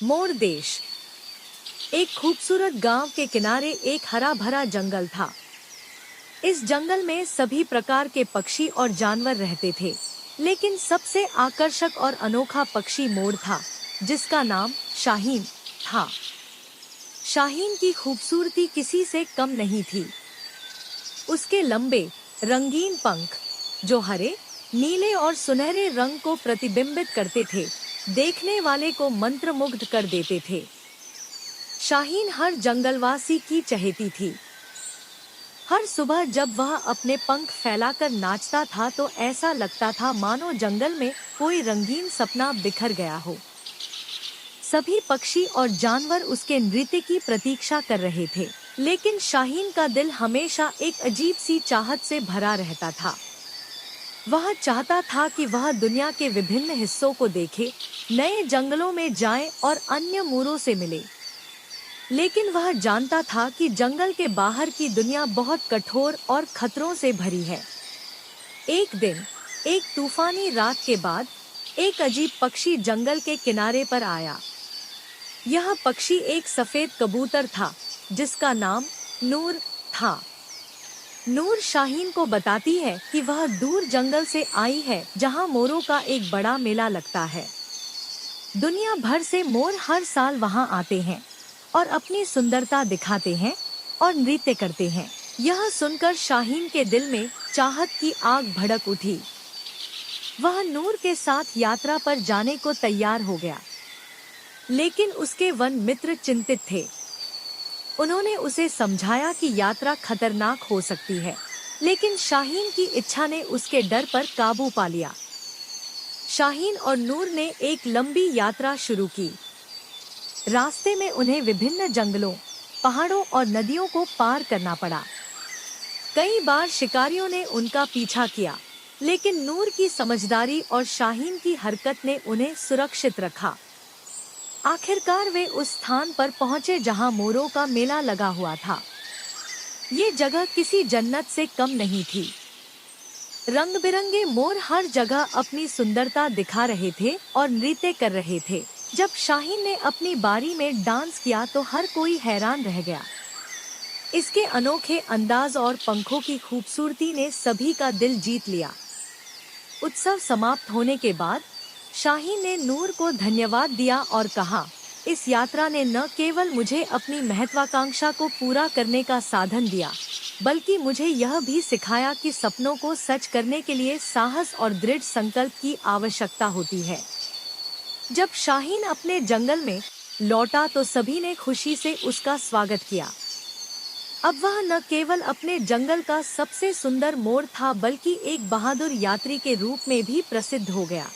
मोर देश। एक खूबसूरत गांव के किनारे एक हरा भरा जंगल था। इस जंगल में सभी प्रकार के पक्षी और जानवर रहते थे, लेकिन सबसे आकर्षक और अनोखा पक्षी मोर था, जिसका नाम शाहीन था। शाहीन की खूबसूरती किसी से कम नहीं थी। उसके लंबे रंगीन पंख, जो हरे, नीले और सुनहरे रंग को प्रतिबिंबित करते थे, देखने वाले को मंत्रमुग्ध कर देते थे। शाहीन हर जंगलवासी की चहेती थी। हर सुबह जब वह अपने पंख फैलाकर नाचता था तो ऐसा लगता था मानो जंगल में कोई रंगीन सपना बिखर गया हो। सभी पक्षी और जानवर उसके नृत्य की प्रतीक्षा कर रहे थे, लेकिन शाहीन का दिल हमेशा एक अजीब सी चाहत से भरा रहता था। वह चाहता था कि वह दुनिया के विभिन्न हिस्सों को देखे, नए जंगलों में जाए और अन्य मोरों से मिले। लेकिन वह जानता था कि जंगल के बाहर की दुनिया बहुत कठोर और खतरों से भरी है। एक दिन, एक तूफानी रात के बाद, एक अजीब पक्षी जंगल के किनारे पर आया। यह पक्षी एक सफेद कबूतर था, जिसका नाम नूर था। नूर शाहीन को बताती है कि वह दूर जंगल से आई है, जहां मोरों का एक बड़ा मेला लगता है। दुनिया भर से मोर हर साल वहां आते हैं और अपनी सुंदरता दिखाते हैं और नृत्य करते हैं। यह सुनकर शाहीन के दिल में चाहत की आग भड़क उठी। वह नूर के साथ यात्रा पर जाने को तैयार हो गया, लेकिन उसके वन मित्र चिंतित थे। उन्होंने उसे समझाया कि यात्रा खतरनाक हो सकती है, लेकिन शाहीन की इच्छा ने उसके डर पर काबू पा लिया। शाहीन और नूर ने एक लंबी यात्रा शुरू की। रास्ते में उन्हें विभिन्न जंगलों, पहाड़ों और नदियों को पार करना पड़ा। कई बार शिकारियों ने उनका पीछा किया, लेकिन नूर की समझदारी और शाहीन की हरकत ने उन्हें सुरक्षित रखा। आखिरकार वे उस स्थान पर पहुंचे जहां मोरों का मेला लगा हुआ था। ये जगह किसी जन्नत से कम नहीं थी। रंग बिरंगे मोर हर जगह अपनी सुंदरता दिखा रहे थे और नृत्य कर रहे थे। जब शाहीन ने अपनी बारी में डांस किया तो हर कोई हैरान रह गया। इसके अनोखे अंदाज और पंखों की खूबसूरती ने सभी का दिल जीत लिया। उत्सव समाप्त होने के बाद शाहीन ने नूर को धन्यवाद दिया और कहा, इस यात्रा ने न केवल मुझे अपनी महत्वाकांक्षा को पूरा करने का साधन दिया, बल्कि मुझे यह भी सिखाया कि सपनों को सच करने के लिए साहस और दृढ़ संकल्प की आवश्यकता होती है। जब शाहीन अपने जंगल में लौटा तो सभी ने खुशी से उसका स्वागत किया। अब वह न केवल अपने जंगल का सबसे सुंदर मोर था, बल्कि एक बहादुर यात्री के रूप में भी प्रसिद्ध हो गया।